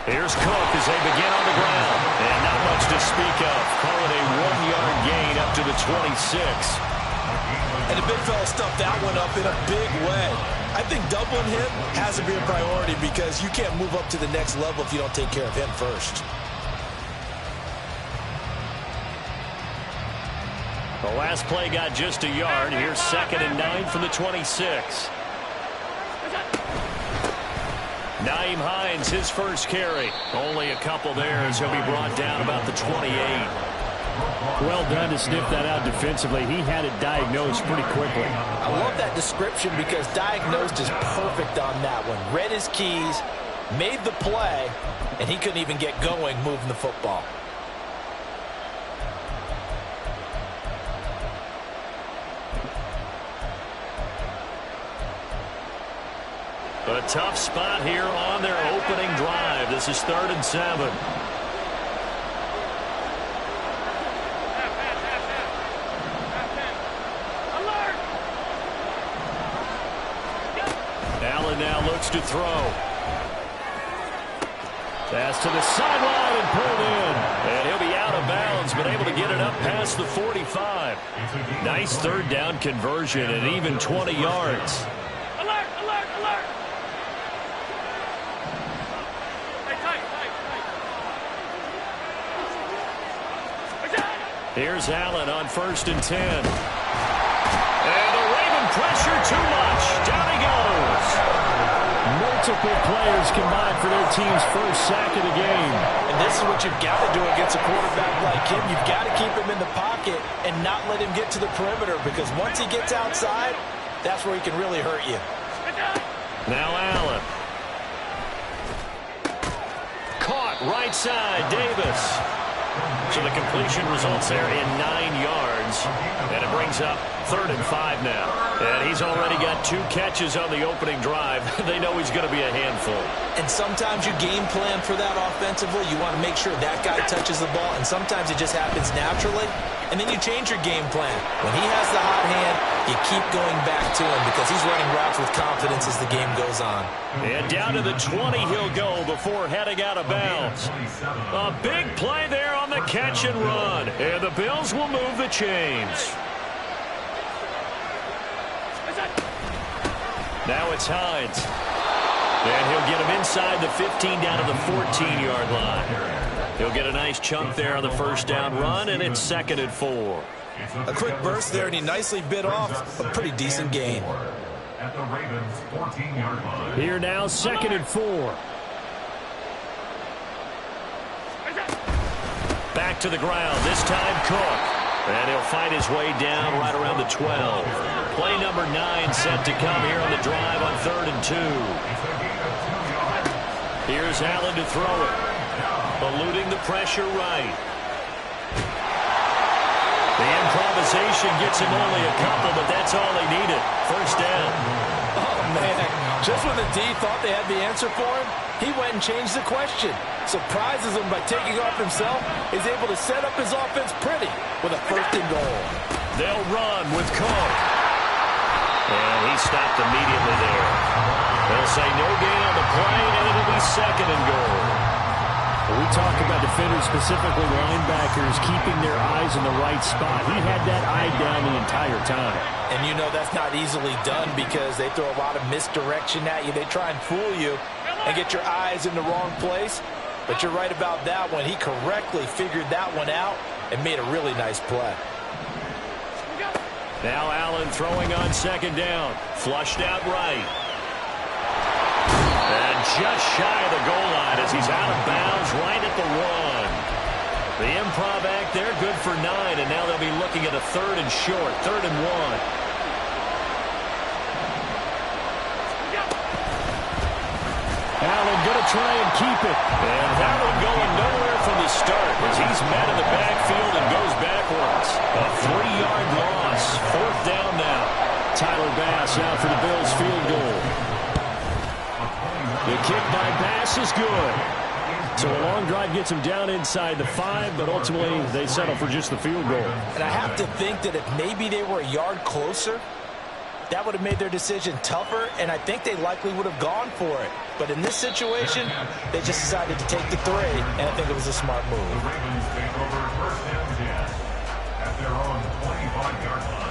Here's Cook as they begin on the ground. And not much to speak of. Call it a 1-yard gain up to the 26. And the big fella stuffed that one up in a big way. I think doubling him has to be a priority because you can't move up to the next level if you don't take care of him first. The last play got just a yard. Here's 2nd and 9 from the 26. Nyheim Hines, his first carry. Only a couple there as he'll be brought down about the 28. Well done to sniff that out defensively. He had it diagnosed pretty quickly. I love that description because diagnosed is perfect on that one. Read his keys, made the play, and he couldn't even get going moving the football. A tough spot here on their opening drive. This is 3rd and 7. Allen now looks to throw. Pass to the sideline and pulled in. And he'll be out of bounds, but able to get it up past the 45. Nice 3rd down conversion and even 20 yards. Here's Allen on 1st and 10. And the Raven pressure too much. Down he goes. Multiple players combined for their team's first sack of the game. And this is what you've got to do against a quarterback like him. You've got to keep him in the pocket and not let him get to the perimeter because once he gets outside, that's where he can really hurt you. Now Allen. Caught right side, Davis. So the completion results there in 9 yards. And it brings up 3rd and 5 now. And he's already got 2 catches on the opening drive. They know he's going to be a handful. And sometimes you game plan for that offensively. You want to make sure that guy touches the ball. And sometimes it just happens naturally. And then you change your game plan. When he has the hot hand, you keep going back to him because he's running routes with confidence as the game goes on. And down to the 20 he'll go before heading out of bounds. A big play there on the catch and run. And the Bills will move the chains. Now it's Hines. And he'll get him inside the 15 down to the 14-yard line. He'll get a nice chunk there on the 1st down run, and it's 2nd and 4. A quick burst there, and he nicely bit off a pretty decent gain. At the Ravens' 14-yard line. Here now, 2nd and 4. Back to the ground, this time Cook. And he'll fight his way down right around the 12. Play number 9 set to come here on the drive on 3rd and 2. Here's Allen to throw it. Eluding the pressure right. The improvisation gets him only a couple, but that's all they needed. 1st down. Oh, man. Just when the D thought they had the answer for him, he went and changed the question. Surprises him by taking off himself. Is able to set up his offense pretty with a 1st and goal. They'll run with Cook. And he stopped immediately there. They'll say no gain on the play, and it'll be 2nd and goal. We talk about defenders, specifically linebackers, keeping their eyes in the right spot. He had that eye down the entire time. And you know that's not easily done because they throw a lot of misdirection at you. They try and fool you and get your eyes in the wrong place. But you're right about that one. He correctly figured that one out and made a really nice play. Now Allen throwing on 2nd down. Flushed out right. And just shy of the goal line as he's out of bounds right at the 1. The improv act there, good for 9, and now they'll be looking at a 3rd and short, 3rd and 1. Allen going to try and keep it. And that one going nowhere from the start as he's met in the backfield and goes backwards. A 3-yard loss, 4th down now. Tyler Bass out for the Bills field goal. The kick by Bass is good. So a long drive gets him down inside the 5, but ultimately they settle for just the field goal. And I have to think that if maybe they were a yard closer, That would have made their decision tougher, and I think they likely would have gone for it. But in this situation, they just decided to take the 3, and I think it was a smart move. The Ravens take over first and 10 at their own 25-yard line.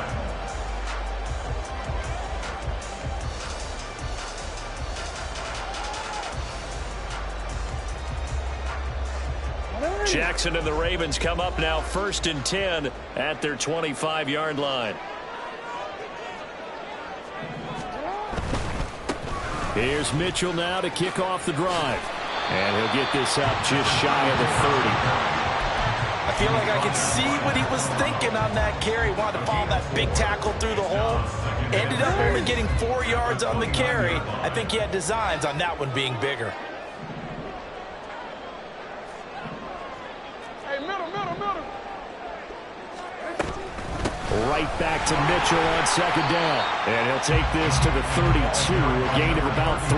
Jackson and the Ravens come up now first and 10 at their 25-yard line. Here's Mitchell now to kick off the drive. And he'll get this up just shy of the 30. I feel like I could see what he was thinking on that carry. Wanted to follow that big tackle through the hole. Ended up only getting 4 yards on the carry. I think he had designs on that one being bigger. Right back to Mitchell on second down. And he'll take this to the 32, a gain of about 3.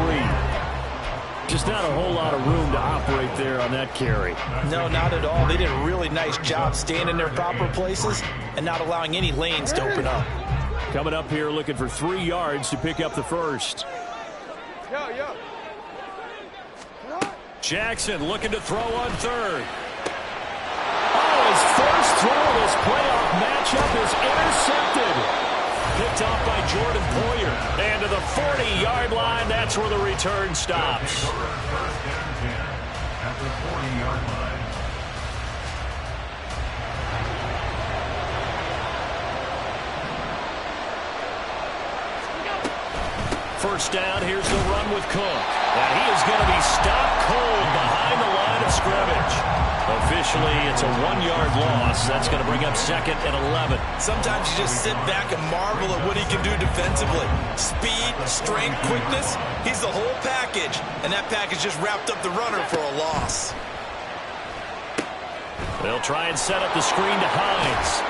Just not a whole lot of room to operate there on that carry. No, not at all. They did a really nice job staying in their proper places and not allowing any lanes to open up. Coming up here looking for 3 yards to pick up the first. Jackson looking to throw on third. His first throw of this playoff matchup is intercepted. Picked off by Jordan Poyer. And to the 40-yard line, that's where the return stops. First and 10 at the 40-yard line. First down, here's the run with Cook. And he is going to be stopped cold behind the line of scrimmage. Officially, it's a 1-yard loss. That's going to bring up second and 11. Sometimes you just sit back and marvel at what he can do defensively. Speed, strength, quickness. He's the whole package. And that package just wrapped up the runner for a loss. They'll try and set up the screen to Hines.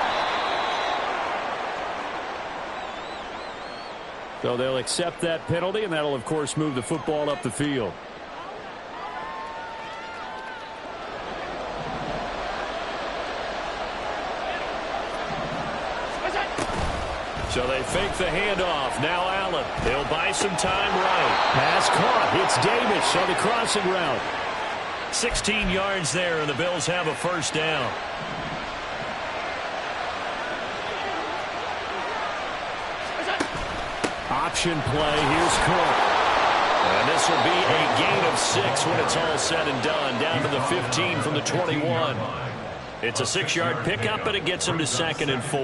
So they'll accept that penalty, and that'll, of course, move the football up the field. So they fake the handoff. Now Allen. He'll buy some time right. Pass caught. It's Davis on the crossing route. 16 yards there, and the Bills have a first down. Option play. Here's Cook. And this will be a gain of 6 when it's all said and done. Down to the 15 from the 21. It's a 6-yard pickup, and it gets them to second and 4.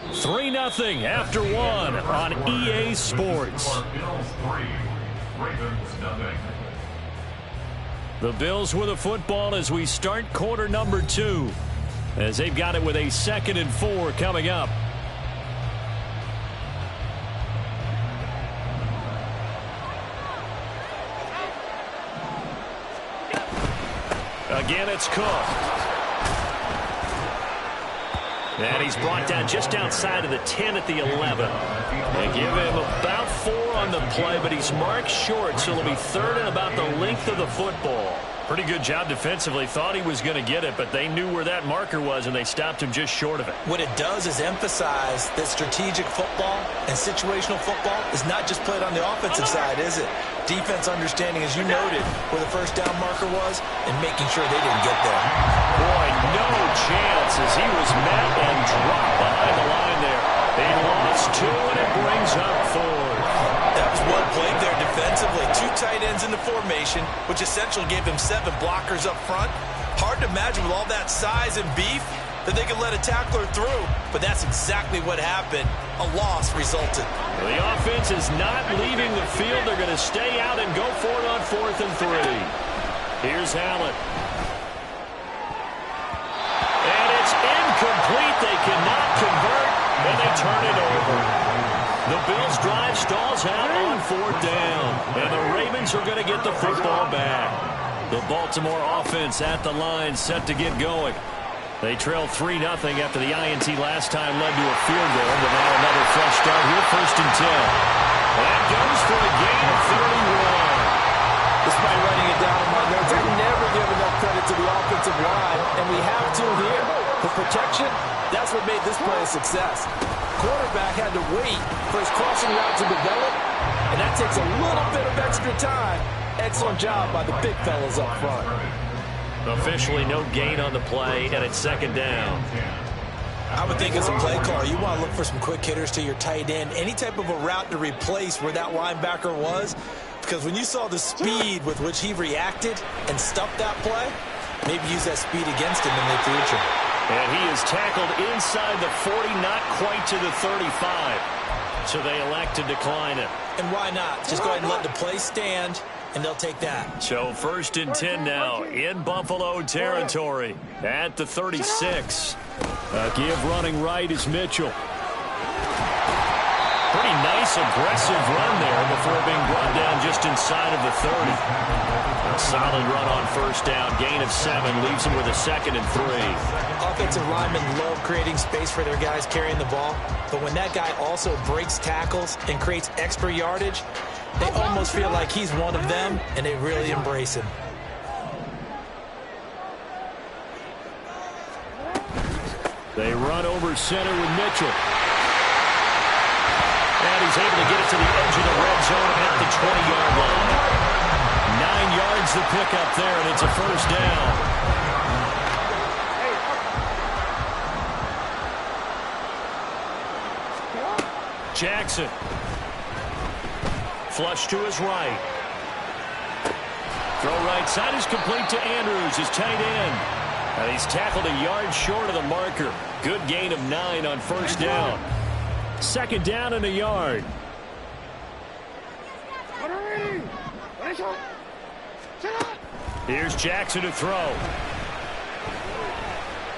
3-0 after 1 on EA Sports. The Bills with a football as we start quarter number 2. As they've got it with a second and 4 coming up. Again, it's Cook. And he's brought down just outside of the 10 at the 11. They give him about 4 on the play, but he's marked short, so it'll be third and about the length of the football. Pretty good job defensively. Thought he was going to get it, but they knew where that marker was, and they stopped him just short of it. What it does is emphasize that strategic football and situational football is not just played on the offensive side, is it? Defense understanding, as you noted, where the first down marker was and making sure they didn't get there. Boy, no chance as he was met and dropped behind the line there. They lost 2, and it brings up 4. That was well played there defensively. 2 tight ends in the formation, which essentially gave them 7 blockers up front. Hard to imagine with all that size and beef that they could let a tackler through, but that's exactly what happened. A loss resulted. The offense is not leaving the field. They're going to stay out and go for it on 4th and 3. Here's Allen. And it's incomplete. They cannot convert, and they turn it over. The Bills' drive stalls out on 4th down, and the Ravens are going to get the football back. The Baltimore offense at the line set to get going. They trailed 3-0 after the INT last time led to a field goal, but now another fresh start here, 1st and 10. That goes for a gain of 31. Despite writing it down in my notes, I never give enough credit to the offensive line, and we have to here. The protection, that's what made this play a success. quarterback had to wait for his crossing route to develop, and that takes a little bit of extra time. Excellent job by the big fellas up front. Officially no gain on the play, and it's second down. I would think as a play caller, you want to look for some quick hitters to your tight end, any type of a route to replace where that linebacker was, because when you saw the speed with which he reacted and stuffed that play, maybe use that speed against him in the future. And he is tackled inside the 40, not quite to the 35. So they elect to decline it. And why not? Just go ahead and let the play stand, and they'll take that. So 1st and 10 now in Buffalo territory at the 36. Give running right is Mitchell. Pretty nice, aggressive run there before being brought down just inside of the 30. A solid run on 1st down. Gain of 7 leaves him with a 2nd and 3. Offensive linemen love creating space for their guys carrying the ball. But when that guy also breaks tackles and creates extra yardage, they almost feel like he's one of them, and they really embrace him. They run over center with Mitchell. And he's able to get it to the edge of the red zone at the 20-yard line. 9 yards to pick up there, and it's a 1st down. Jackson. Flush to his right. Throw right side is complete to Andrews, his tight end. And he's tackled a yard short of the marker. Good gain of 9 on 1st down. 2nd down and a yard. Here's Jackson to throw.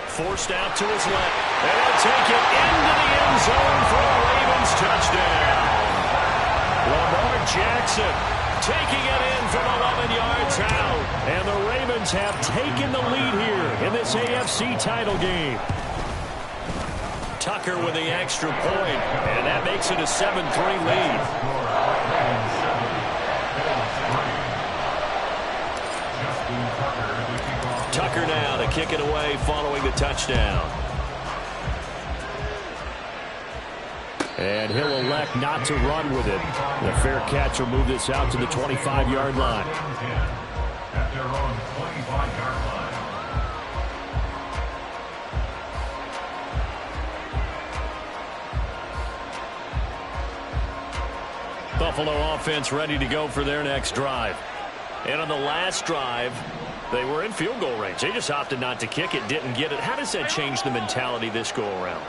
Forced out to his left. And he'll take it into the end zone for a Ravens touchdown. Lamar Jackson taking it in from 11 yards out. And the Ravens have taken the lead here in this AFC title game. Tucker with the extra point, and that makes it a 7-3 lead. Tucker now to kick it away following the touchdown. And he'll elect not to run with it. The fair catch will move this out to the 25-yard line. At their own 25-yard line. Buffalo offense ready to go for their next drive. And on the last drive, they were in field goal range. They just opted not to kick it, didn't get it. How does that change the mentality this go-around?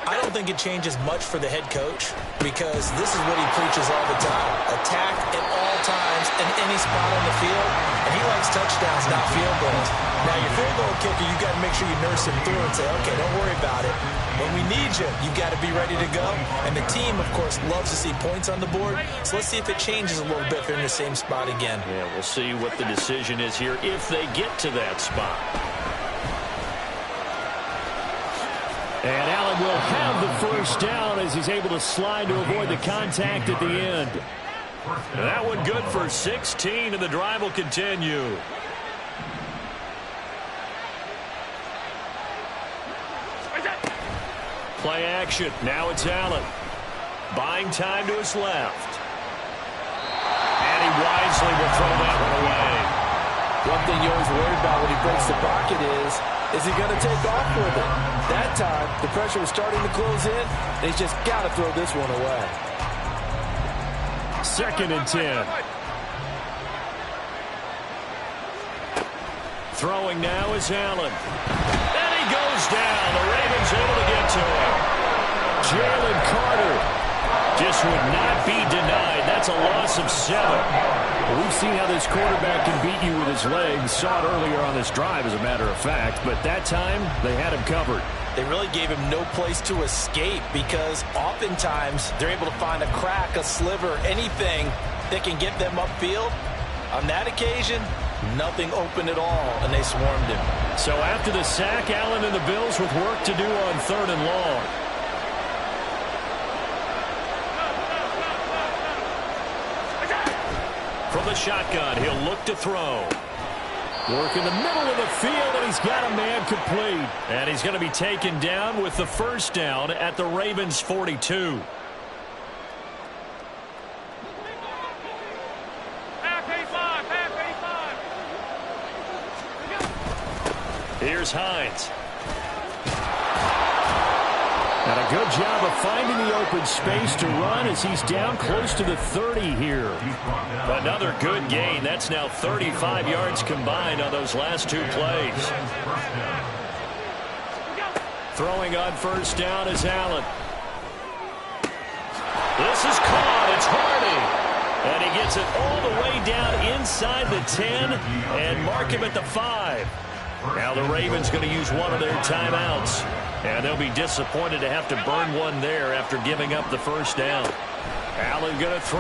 I don't think it changes much for the head coach, because this is what he preaches all the time. Attack at all times in any spot on the field, and he likes touchdowns, not field goals. Now, your field goal kicker, you got to make sure you nurse him through and say, okay, don't worry about it. When we need you, you got to be ready to go. And the team, of course, loves to see points on the board. So let's see if it changes a little bit if they're in the same spot again. Yeah, we'll see what the decision is here if they get to that spot. And Allen will have the 1st down as he's able to slide to avoid the contact at the end. That one good for 16, and the drive will continue. Play action. Now it's Allen. Buying time to his left. And he wisely will throw that one away. One thing you always worry about when he breaks the pocket is he going to take off with it? That time, the pressure was starting to close in, and he's just got to throw this one away. 2nd and 10. Throwing now is Allen. And he goes down. The Ravens able to get to him. Jalen Carter just would not be denied. That's a loss of 7. Well, we've seen how this quarterback can beat you with his legs. Saw it earlier on this drive, as a matter of fact. But that time, they had him covered. They really gave him no place to escape, because oftentimes they're able to find a crack, a sliver, anything that can get them upfield. On that occasion, nothing open at all, and they swarmed him. So after the sack, Allen and the Bills with work to do on 3rd and long. From the shotgun, he'll look to throw. Working the middle of the field, and he's got a man complete. And he's going to be taken down with the first down at the Ravens' 42. Here's Hines. And a good job of finding the open space to run as he's down close to the 30 here. Another good gain. That's now 35 yards combined on those last two plays. Throwing on first down is Allen. This is caught. It's Hardy. And he gets it all the way down inside the 10 and mark him at the 5. Now the Ravens going to use one of their timeouts. And they'll be disappointed to have to burn one there after giving up the first down. Allen going to throw.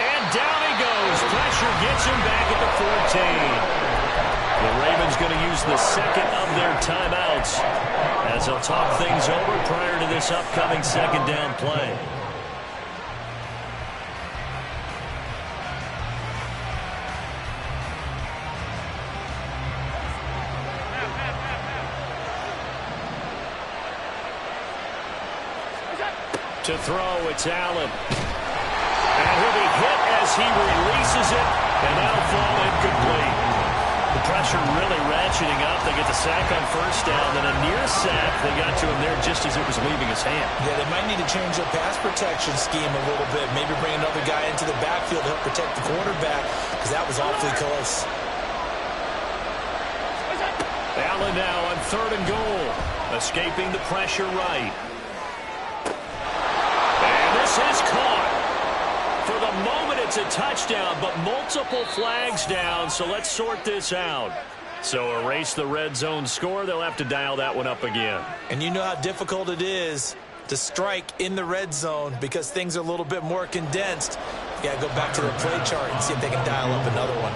And down he goes. Pressure gets him back at the 14. The Ravens going to use the second of their timeouts as they'll talk things over prior to this upcoming second down play. To throw, it's Allen. And he'll be hit as he releases it, and that'll fall incomplete. The pressure really ratcheting up. They get the sack on first down, then a near sack. They got to him there just as it was leaving his hand. Yeah, they might need to change their pass protection scheme a little bit. Maybe bring another guy into the backfield to help protect the quarterback, because that was awfully close. Allen now on 3rd and goal, escaping the pressure right. This is caught. For the moment, it's a touchdown, but multiple flags down, so let's sort this out. So erase the red zone score. They'll have to dial that one up again. And you know how difficult it is to strike in the red zone because things are a little bit more condensed. You got to go back to their play chart and see if they can dial up another one.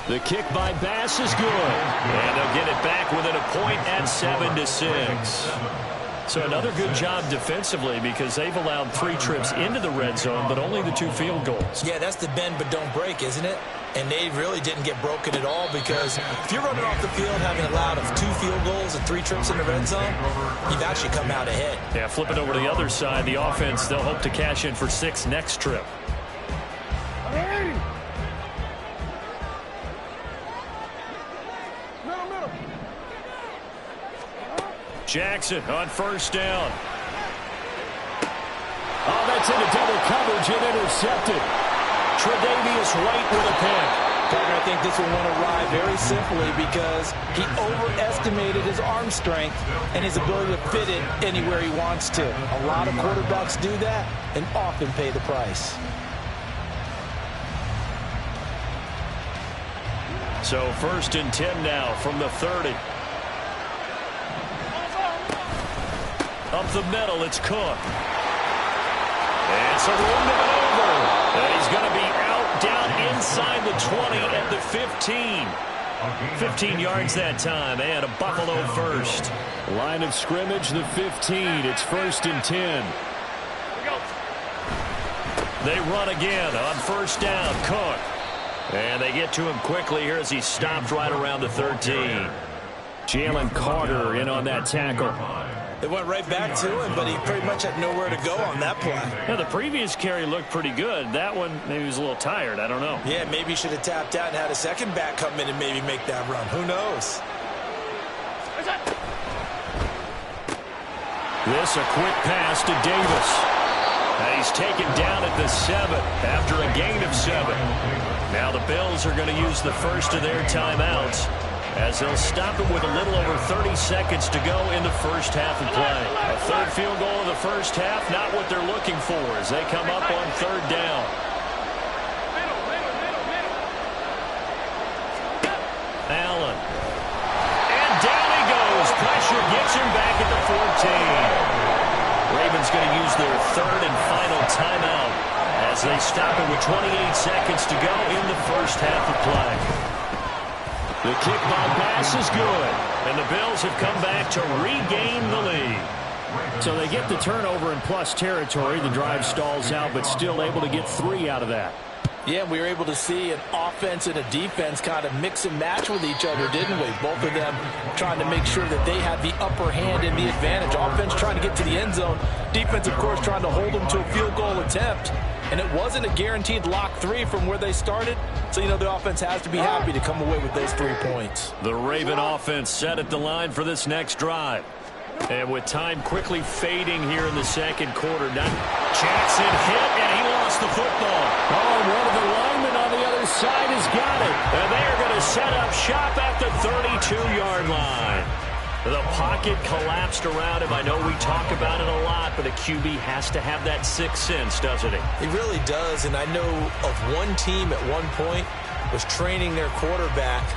The kick by Bass is good. And they'll get it back within a point at 7-6. So another good job defensively because they've allowed 3 trips into the red zone, but only the 2 field goals. Yeah, that's the bend but don't break, isn't it? And they really didn't get broken at all because if you're running off the field having allowed 2 field goals and 3 trips in the red zone, you've actually come out ahead. Yeah, flip it over to the other side. The offense, they'll hope to cash in for 6 next trip. Jackson on first down. Oh, that's into double coverage and intercepted. Tre'Davious White with a pick. Parker, I think this will want to ride very simply because he overestimated his arm strength and his ability to fit it anywhere he wants to. A lot of quarterbacks do that and often pay the price. So 1st and 10 now from the 30. Up the middle, it's Cook. And so room to maneuver. And he's going to be out down inside the 20 at the 15. 15 yards that time, and a Buffalo first. Line of scrimmage, the 15. It's 1st and 10. They run again on first down, Cook. And they get to him quickly here as he stopped right around the 13. Jalen Carter in on that tackle. They went right back to him, but he pretty much had nowhere to go on that play. Yeah, the previous carry looked pretty good. That one, maybe he was a little tired. I don't know. Yeah, maybe he should have tapped out and had a second back come in and maybe make that run. Who knows? This a quick pass to Davis. And he's taken down at the 7 after a gain of 7. Now the Bills are going to use the first of their timeouts as they'll stop it with a little over 30 seconds to go in the first half of play. A 3rd field goal of the first half, not what they're looking for as they come up on 3rd down. Allen. And down he goes. Pressure gets him back at the 14. Ravens going to use their 3rd and final timeout as they stop it with 28 seconds to go in the first half of play. The kick by Bass is good, and the Bills have come back to regain the lead. So they get the turnover in plus territory. The drive stalls out, but still able to get 3 out of that. Yeah, we were able to see an offense and a defense kind of mix and match with each other, didn't we? Both of them trying to make sure that they had the upper hand and the advantage. Offense trying to get to the end zone. Defense, of course, trying to hold them to a field goal attempt. And it wasn't a guaranteed lock 3 from where they started. So, the offense has to be happy to come away with those 3 points. The Raven offense set at the line for this next drive. And with time quickly fading here in the second quarter, Jackson hit, and he lost the football. Oh, one of the linemen on the other side has got it. And they are going to set up shop at the 32-yard line. The pocket collapsed around him. I know we talk about it a lot, but a QB has to have that sixth sense, doesn't he? He really does, and I know of one team at one point was training their quarterback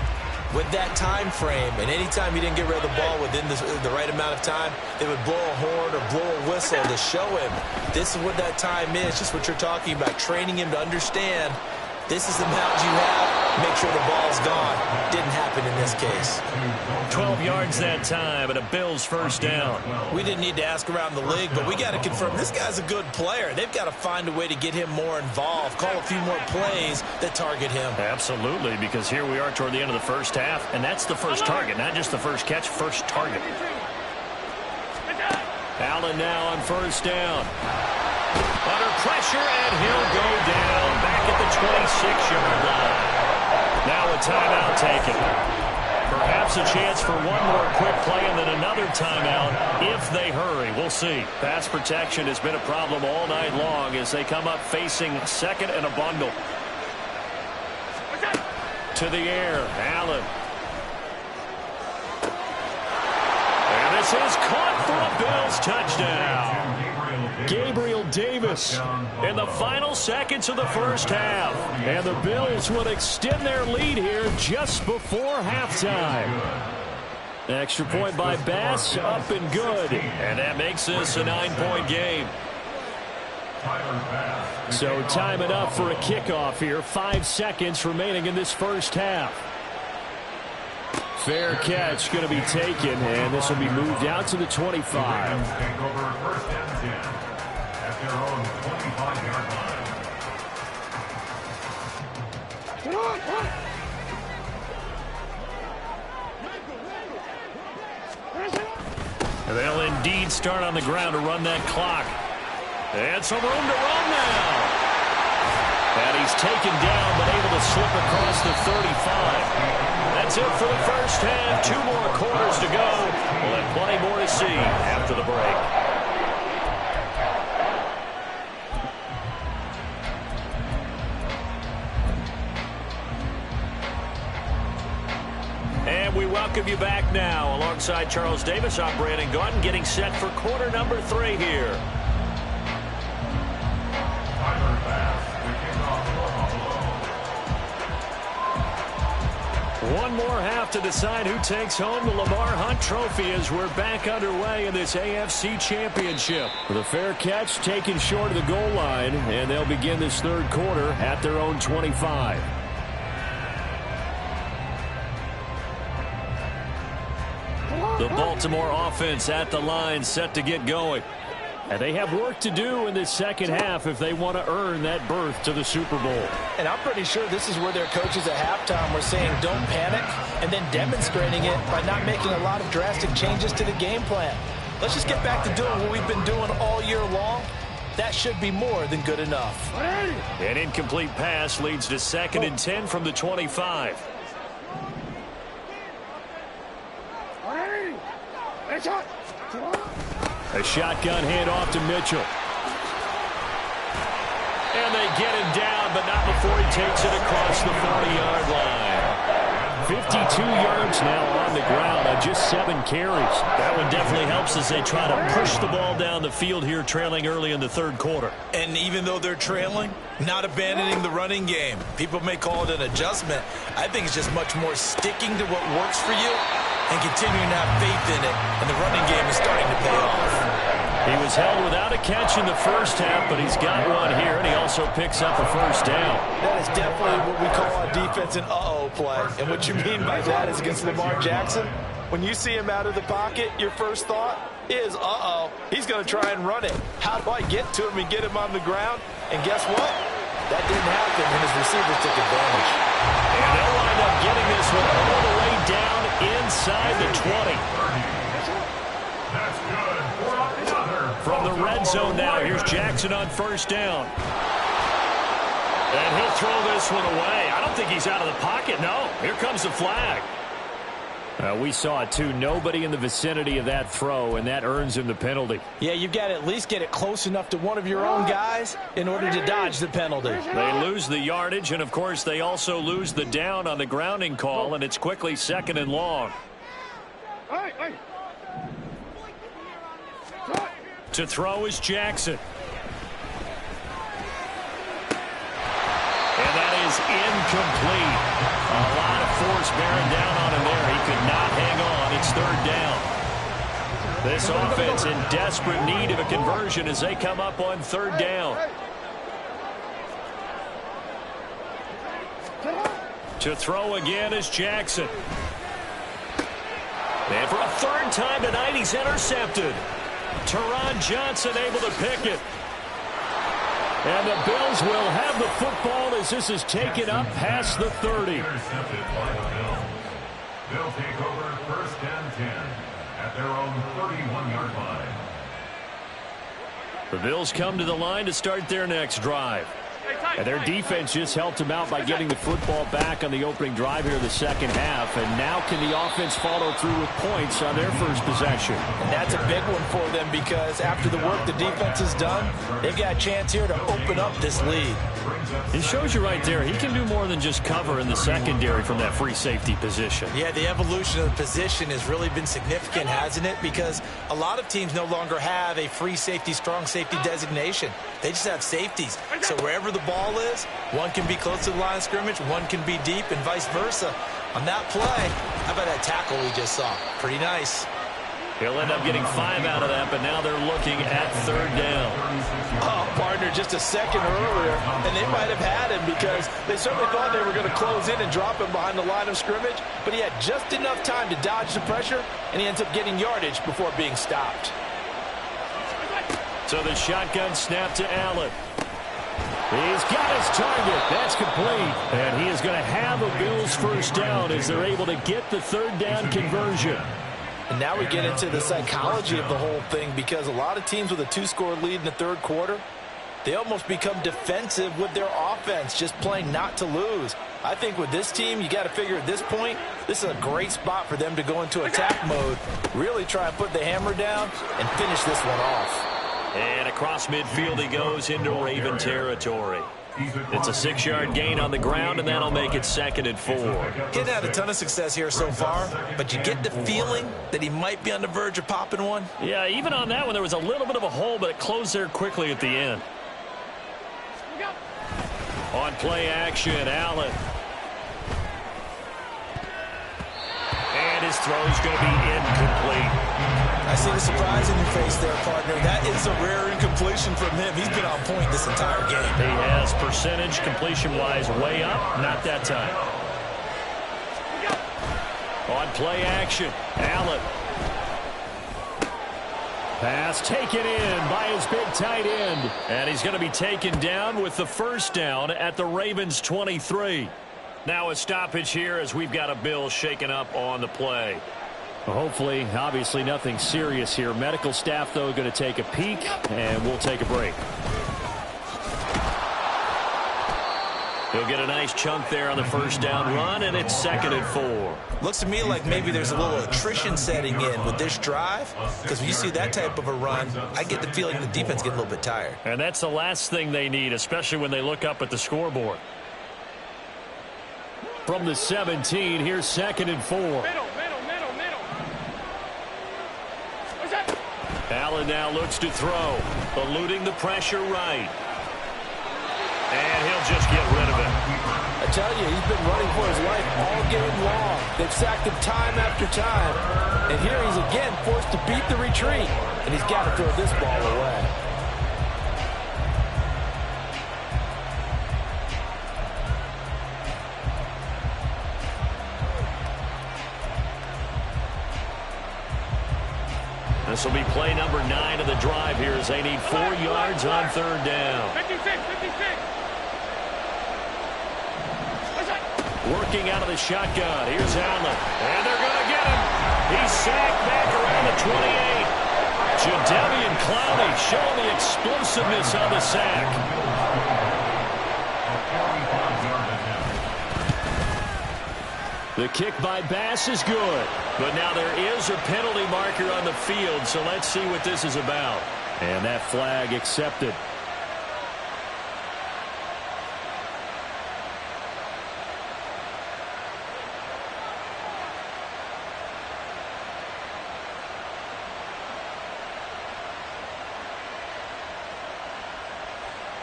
with that time frame, and anytime he didn't get rid of the ball within the right amount of time, they would blow a horn or blow a whistle to show him this is what that time is, just what you're talking about, training him to understand this is the amount you have, make sure the ball's gone. Didn't happen in this case. 12 yards that time, and a Bills first down. We didn't need to ask around the league, but we got to confirm this guy's a good player. They've got to find a way to get him more involved, call a few more plays that target him. Absolutely, because here we are toward the end of the first half, and that's the first target, not just the first catch, first target. Allen now on first down. Under pressure, and he'll go down back at the 26-yard line. Now a timeout taken. Perhaps a chance for one more quick play and then another timeout if they hurry. We'll see. Pass protection has been a problem all night long as they come up facing second and a bundle. To the air, Allen. And this is caught for a Bills touchdown. Gabriel Davis In the final seconds of the first half. And the Bills will extend their lead here just before halftime. Extra point by Bass, up and good. And that makes this a 9-point game. So time enough for a kickoff here. 5 seconds remaining in this first half. Fair catch going to be taken, and this will be moved out to the 25. Their own 25-yard line. And they'll indeed start on the ground to run that clock. And some room to run now. And he's taken down but able to slip across the 35. That's it for the first half. 2 more quarters to go. We'll have plenty more to see after the break. And we welcome you back now. Alongside Charles Davis, I'm Brandon Gaudin, getting set for quarter number 3 here. One more half to decide who takes home the Lamar Hunt Trophy as we're back underway in this AFC Championship. The fair catch taken short of the goal line, and they'll begin this third quarter at their own 25. The Baltimore offense at the line, set to get going. And they have work to do in this second half if they want to earn that berth to the Super Bowl. And I'm pretty sure this is where their coaches at halftime were saying don't panic, and then demonstrating it by not making a lot of drastic changes to the game plan. Let's just get back to doing what we've been doing all year long. That should be more than good enough. An incomplete pass leads to 2nd and 10 from the 25. A shotgun handoff to Mitchell. And they get him down, but not before he takes it across the 40-yard line. 52 yards now on the ground on just 7 carries. That one definitely helps as they try to push the ball down the field here, trailing early in the third quarter. And even though they're trailing, not abandoning the running game. People may call it an adjustment. I think it's just much more sticking to what works for you and continuing to have faith in it. And the running game is starting to pay off. He was held without a catch in the first half, but he's got one here, and he also picks up a first down. That is definitely what we call on defense an uh-oh play. And what you mean by that is against Lamar Jackson, When you see him out of the pocket, your first thought is, uh-oh, he's going to try and run it. How do I get to him and get him on the ground? And guess what? That didn't happen, and his receivers took advantage. And they'll wind up getting this one all the way down inside the 20. That's good for another. From the red zone now, here's Jackson on first down. And he'll throw this one away. I don't think he's out of the pocket, no. Here comes the flag. We saw it, too. Nobody in the vicinity of that throw, and that earns him the penalty. Yeah, you've got to at least get it close enough to one of your own guys in order to dodge the penalty. They lose the yardage, and, of course, they also lose the down on the grounding call, and it's quickly 2nd and long. To throw is Jackson. And that is incomplete. A lot of force bearing down on him there. He could not hang on. It's 3rd down. This offense in desperate need of a conversion as they come up on 3rd down. To throw again is Jackson. And for a 3rd time tonight, he's intercepted. Teron Johnson able to pick it. And the Bills will have the football as this is taken up past the 30. Intercepted by the Bills. They'll take over 1st and 10 at their own 31-yard line. The Bills come to the line to start their next drive. And their defense just helped them out by getting the football back on the opening drive here in the 2nd half. And now can the offense follow through with points on their first possession? And that's a big one for them because after the work the defense has done, they've got a chance here to open up this lead. He shows you right there, he can do more than just cover in the secondary from that free safety position. Yeah, the evolution of the position has really been significant, hasn't it? Because a lot of teams no longer have a free safety, strong safety designation. They just have safeties. So wherever the ball is, one can be close to the line of scrimmage, one can be deep, and vice versa. On that play, how about that tackle we just saw? Pretty nice. He'll end up getting 5 out of that, but now they're looking at 3rd down. Oh, partner, just a second earlier, and they might have had him because they certainly thought they were going to close in and drop him behind the line of scrimmage, but he had just enough time to dodge the pressure, and he ends up getting yardage before being stopped. So the shotgun snap to Allen. He's got his target. That's complete. And he is going to have a Bills first down as they're able to get the 3rd down conversion. And now we get into the psychology of the whole thing because a lot of teams with a 2-score lead in the 3rd quarter, they almost become defensive with their offense, just playing not to lose. I think with this team, you got to figure at this point, this is a great spot for them to go into attack mode, really try and put the hammer down and finish this one off. And across midfield he goes into Raven territory. It's a 6-yard gain on the ground, and that'll make it 2nd and 4. He's had a ton of success here so far, but you get the feeling that he might be on the verge of popping one. Yeah, even on that one, there was a little bit of a hole, but it closed there quickly at the end. On play action, Allen. And his throw's going to be incomplete. I see the surprise in your face there, partner. That is a rare incompletion from him. He's been on point this entire game. He has percentage completion-wise way up. Not that time. On play action, Allen. Pass taken in by his big tight end. And he's going to be taken down with the first down at the Ravens 23. Now a stoppage here as we've got a Bill shaken up on the play. Well, hopefully, obviously nothing serious here. Medical staff, though, going to take a peek, and we'll take a break. He'll get a nice chunk there on the first down run, and it's 2nd and 4. Looks to me like maybe there's a little attrition setting in with this drive, because when you see that type of a run, I get the feeling the defense getting a little bit tired. And that's the last thing they need, especially when they look up at the scoreboard. From the 17, here's 2nd and 4. Allen now looks to throw, eluding the pressure right. And he'll just get rid of it. I tell you, he's been running for his life all game long. They've sacked him time after time. And here he's again forced to beat the retreat. And he's got to throw this ball away. This will be play number 9 of the drive here as they need 4 yards on third down. 56. Working out of the shotgun. Here's Allen. And they're going to get him. He's sacked back around the 28. Jadeveon Clowney showing the explosiveness on the sack. The kick by Bass is good. But now there is a penalty marker on the field, so let's see what this is about. And that flag accepted.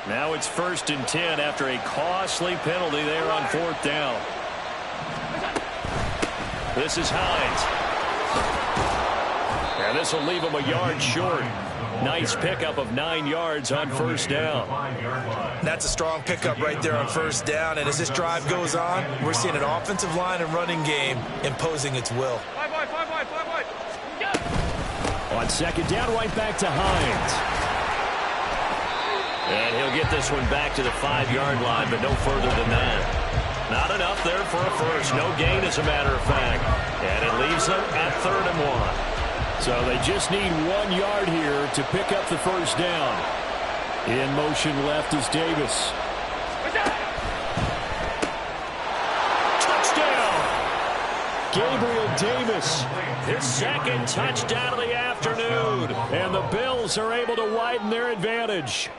Now it's 1st and 10 after a costly penalty there on 4th down. This is Hines. And this will leave him a yard short. Nice pickup of 9 yards on 1st down. That's a strong pickup right there on 1st down. And as this drive goes on, we're seeing an offensive line and running game imposing its will. Five wide. On 2nd down, right back to Hines. And he'll get this one back to the 5-yard line, but no further than that. Not enough there for a first. No gain, as a matter of fact. And it leaves them at 3rd and 1. So they just need 1 yard here to pick up the 1st down. In motion left is Davis. Touchdown! Gabriel Davis. His 2nd touchdown of the afternoon. And the Bills are able to widen their advantage.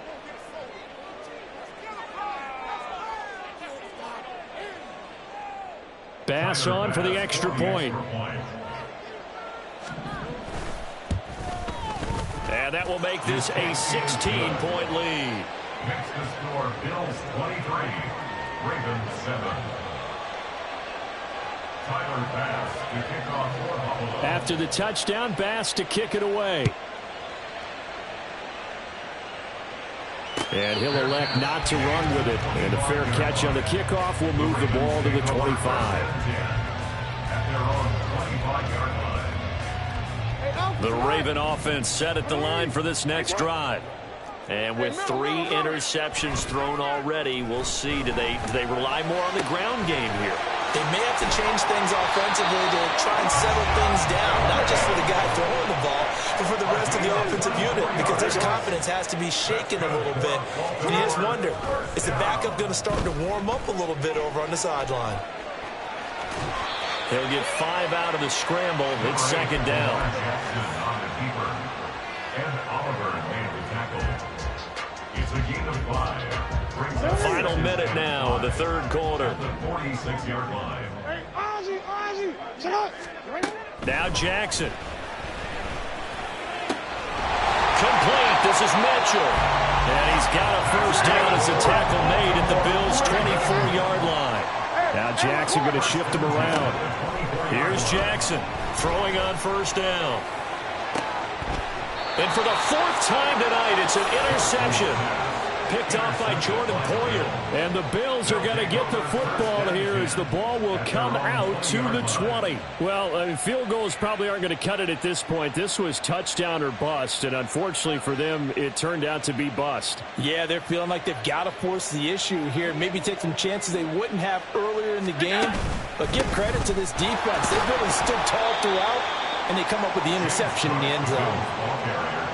Bass on for the extra point. And that will make this a 16-point lead. Next to score, Bills 23, Ravens 7. Tyler Bass to kick off for Buffalo. After the touchdown, Bass to kick it away. And he'll elect not to run with it. And a fair catch on the kickoff will move the ball to the 25. At their own 25-yard line. The Raven offense set at the line for this next drive. And with 3 interceptions thrown already, we'll see. Do they rely more on the ground game here? They may have to change things offensively to try and settle things down, not just for the guy throwing the ball, but for the rest of the offensive unit, because their confidence has to be shaken a little bit. And you just wonder, is the backup going to start to warm up a little bit over on the sideline? He'll get 5 out of the scramble. It's 2nd down. And Oliver made the tackle. It's a gain of 5. Final minute now of the 3rd quarter. At the 46-yard line. Now Jackson. Complete. This is Mitchell. And he's got a 1st down as a tackle made at the Bills' 24-yard line. Now Jackson going to shift him around. Here's Jackson throwing on 1st down. And for the 4th time tonight, it's an interception. Picked off by Jordan Poyer. And the Bills are going to get the football here as the ball will come out to the 20. Well, I mean, field goals probably aren't going to cut it at this point. This was touchdown or bust, and unfortunately for them, it turned out to be bust. Yeah, they're feeling like they've got to force the issue here. Maybe take some chances they wouldn't have earlier in the game. But give credit to this defense. They've really stood tall throughout, and they come up with the interception in the end zone.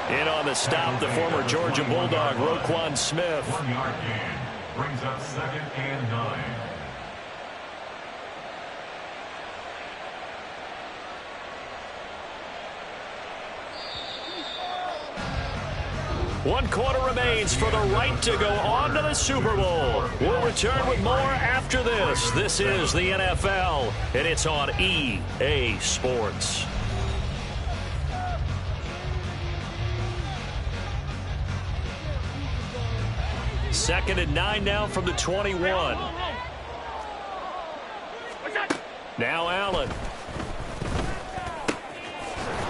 In on the stop, the former Georgia Bulldog, Roquan Smith. 1-yard gain brings up 2nd and 9. One quarter remains for the right to go on to the Super Bowl. We'll return with more after this. This is the NFL, and it's on EA Sports. 2nd and 9 now from the 21. Now Allen.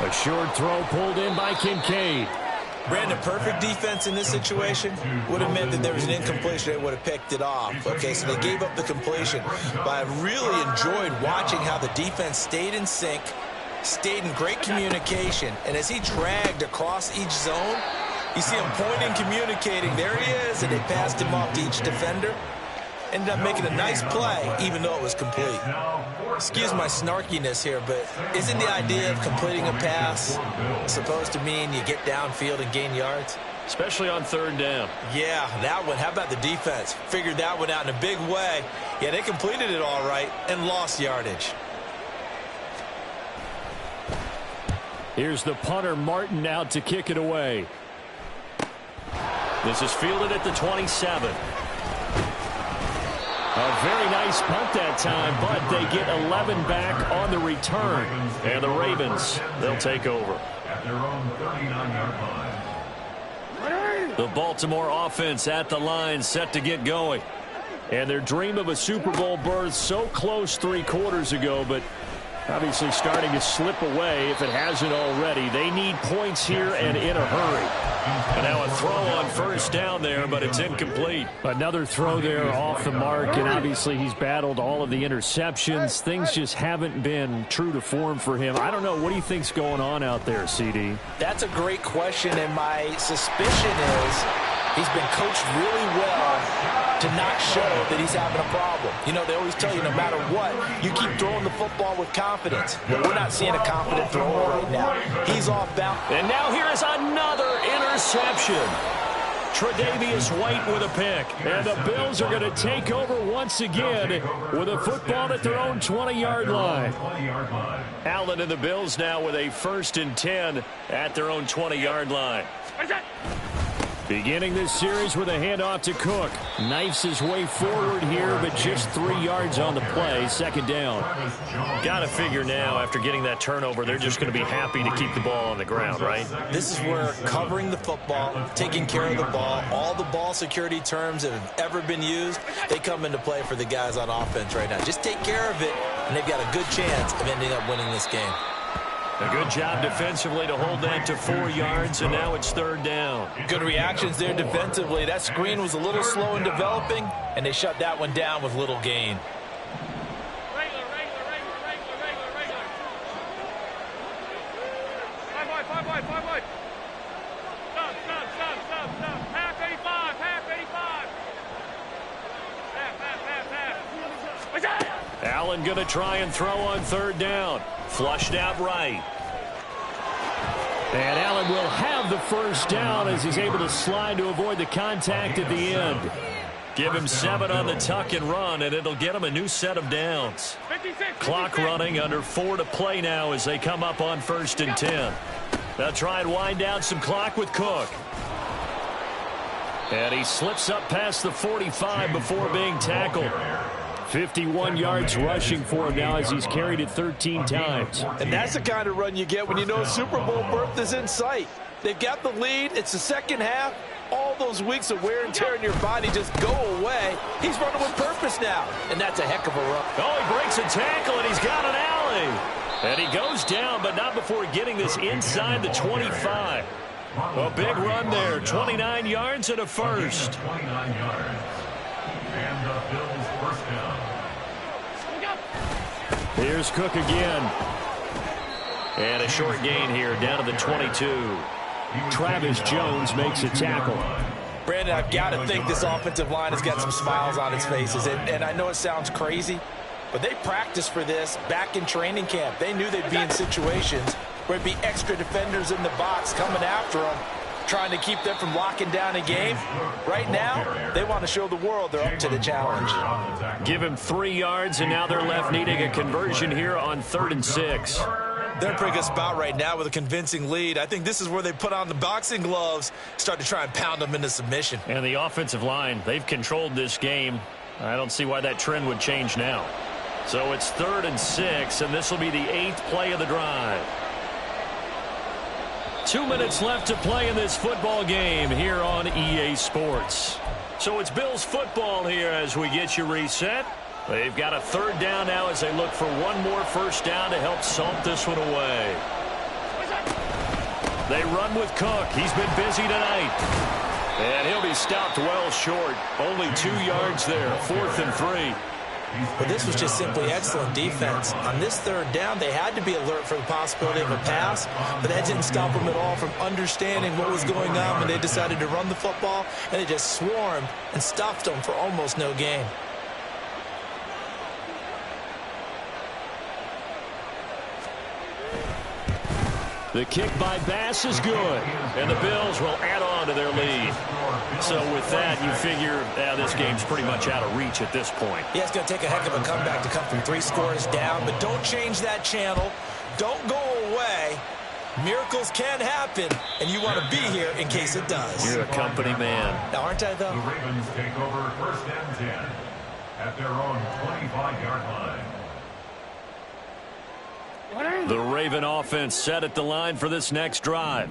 A short throw pulled in by Kincaid. Brandon, perfect defense in this situation would have meant that there was an incompletion. They would have picked it off. Okay, so they gave up the completion. But I really enjoyed watching how the defense stayed in sync, stayed in great communication. And as he dragged across each zone, you see him pointing, communicating. There he is, and they passed him off to each defender. Ended up making a nice play, even though it was complete. Excuse my snarkiness here, but isn't the idea of completing a pass supposed to mean you get downfield and gain yards? Especially on third down. Yeah, that one. How about the defense? Figured that one out in a big way. Yeah, they completed it all right and lost yardage. Here's the punter, Martin, out to kick it away. This is fielded at the 27. A very nice punt that time, but they get 11 back on the return. And the Ravens, they'll take over. At their own 39-yard line. The Baltimore offense at the line, set to get going. And their dream of a Super Bowl berth so close 3 quarters ago, but obviously starting to slip away if it hasn't already. They need points here and in a hurry. And now a throw on first down there, but it's incomplete. Another throw there off the mark, and obviously he's battled all of the interceptions. Things just haven't been true to form for him. I don't know. What do you think's going on out there, CD? That's a great question, and my suspicion is he's been coached really well to not show that he's having a problem. You know, they always tell you no matter what, you keep throwing the football with confidence. But we're not seeing a confident thrower right now. He's off balance. And now here is another interception. Tre'Davious White with a pick. And the Bills are going to take over once again with a football at their own 20-yard line. Allen and the Bills now with a 1st and 10 at their own 20-yard line. Beginning this series with a handoff to Cook. Knifes his way forward here, but just 3 yards on the play. 2nd down. Got to figure now, after getting that turnover, they're just going to be happy to keep the ball on the ground, right? This is where covering the football, taking care of the ball, all the ball security terms that have ever been used, they come into play for the guys on offense right now. Just take care of it, and they've got a good chance of ending up winning this game. A good job defensively to hold that to 4 yards, and now it's 3rd down. Good reactions there defensively. That screen was a little slow in developing, and they shut that one down with little gain. Allen going to try and throw on 3rd down. Flushed out right. And Allen will have the 1st down as he's able to slide to avoid the contact at the end. Give him 7 on the tuck and run, and it'll get him a new set of downs. Clock running, under 4 to play now as they come up on 1st and 10. They'll try and wind down some clock with Cook. And he slips up past the 45 before being tackled. 51 yards rushing for him now as he's carried it 13 times. And that's the kind of run you get when you know Super Bowl berth is in sight. They've got the lead. It's the 2nd half. All those weeks of wear and tear in your body just go away. He's running with purpose now, and that's a heck of a run. Oh, he breaks a tackle, and he's got an alley. And he goes down, but not before getting this inside the 25. A big run there, 29 yards and a 1st. 29 yards. And the Bills 1st down. Here's Cook again. And a short gain here, down to the 22. Travis Jones makes a tackle. Brandon, I've got to think this offensive line has got some smiles on its faces. And I know it sounds crazy, but they practiced for this back in training camp. They knew they'd be in situations where it'd be extra defenders in the box coming after them, trying to keep them from locking down a game. Right now, they want to show the world they're up to the challenge. Give him 3 yards, and now they're left needing a conversion here on 3rd and 6. They're in a pretty good spot right now with a convincing lead. I think this is where they put on the boxing gloves, start to try and pound them into submission. And the offensive line, they've controlled this game. I don't see why that trend would change now. So it's 3rd and 6, and this will be the 8th play of the drive. 2 minutes left to play in this football game here on EA Sports. So it's Bills football here as we get you reset. They've got a 3rd down now as they look for one more 1st down to help salt this one away. They run with Cook. He's been busy tonight. And he'll be stopped well short. Only 2 yards there. 4th and 3. But this was just simply excellent defense. On this third down, they had to be alert for the possibility of a pass, but that didn't stop them at all from understanding what was going on when they decided to run the football, and they just swarmed and stuffed them for almost no gain. The kick by Bass is good, and the Bills will add on to their lead. So with that, you figure this game's pretty much out of reach at this point. Yeah, it's going to take a heck of a comeback to come from 3 scores down, but don't change that channel. Don't go away. Miracles can happen, and you want to be here in case it does. You're a company man. Now, aren't I, though? The Ravens take over 1st and 10 at their own 25-yard line. The Raven offense set at the line for this next drive.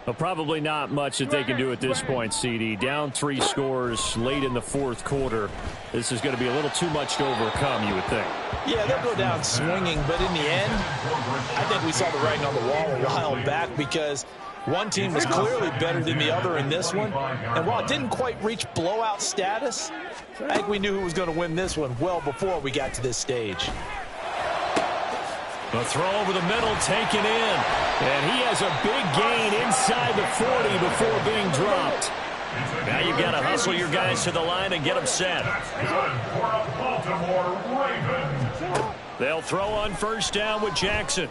Well, probably not much that they can do at this point, CD. Down 3 scores late in the 4th quarter. This is going to be a little too much to overcome, you would think. Yeah, they'll go down swinging, but in the end, I think we saw the writing on the wall a while back because one team was clearly better than the other in this one. And while it didn't quite reach blowout status, I think we knew who was going to win this one well before we got to this stage. The throw over the middle taken in. And he has a big gain inside the 40 before being dropped. Now you've got to hustle your guys to the line and get them set. They'll throw on 1st down with Jackson.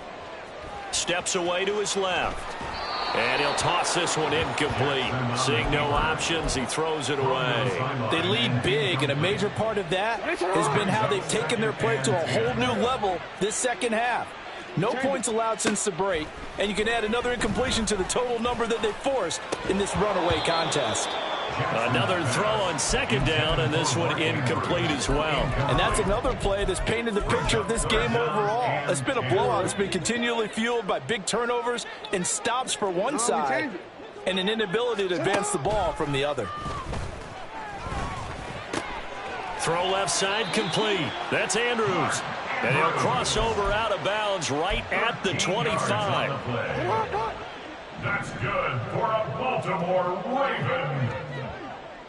Steps away to his left. And he'll toss this one incomplete. Seeing no options, he throws it away. They lead big, and a major part of that has been how they've taken their play to a whole new level this second half. No points allowed since the break, and you can add another incompletion to the total number that they forced in this runaway contest. Another throw on 2nd down, and this one incomplete as well. And that's another play that's painted the picture of this game overall. It's been a blowout. It's been continually fueled by big turnovers and stops for one side and an inability to advance the ball from the other. Throw left side complete. That's Andrews. And he'll cross over out of bounds right at the 25. That's good for a Baltimore Raven.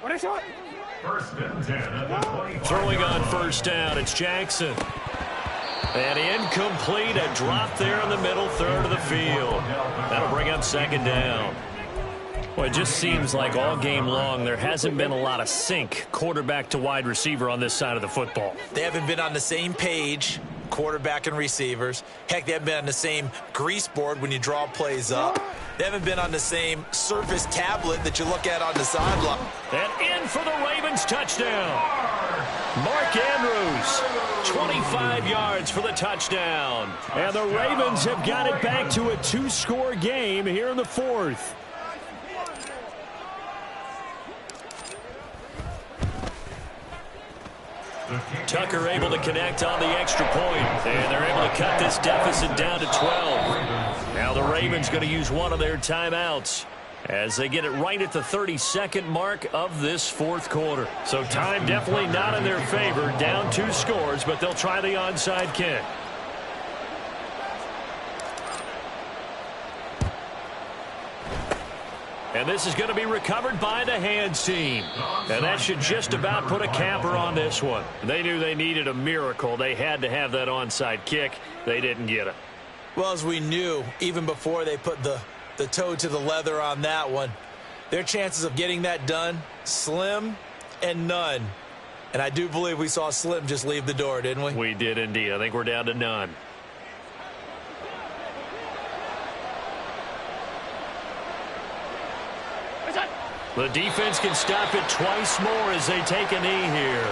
1st and 10 at the 25. Throwing on 1st down, it's Jackson. And incomplete, a drop there in the middle third of the field. That'll bring up 2nd down. Well, it just seems like all game long there hasn't been a lot of sync quarterback to wide receiver on this side of the football. They haven't been on the same page, quarterback and receivers. Heck, they haven't been on the same grease board when you draw plays up. They haven't been on the same Surface tablet that you look at on the sideline. And in for the Ravens touchdown. Mark Andrews, 25 yards for the touchdown. And the Ravens have got it back to a 2-score game here in the 4th. Tucker able to connect on the extra point, and they're able to cut this deficit down to 12. Now the Ravens going to use one of their timeouts as they get it right at the 32nd mark of this 4th quarter. So time definitely not in their favor, down 2 scores, but they'll try the onside kick. And this is going to be recovered by the hands team. And that should just about put a capper on this one. They knew they needed a miracle. They had to have that onside kick. They didn't get it. Well, as we knew, even before they put the toe to the leather on that one, their chances of getting that done, slim and none. And I do believe we saw Slim just leave the door, didn't we? We did indeed. I think we're down to none. The defense can stop it twice more as they take a knee here.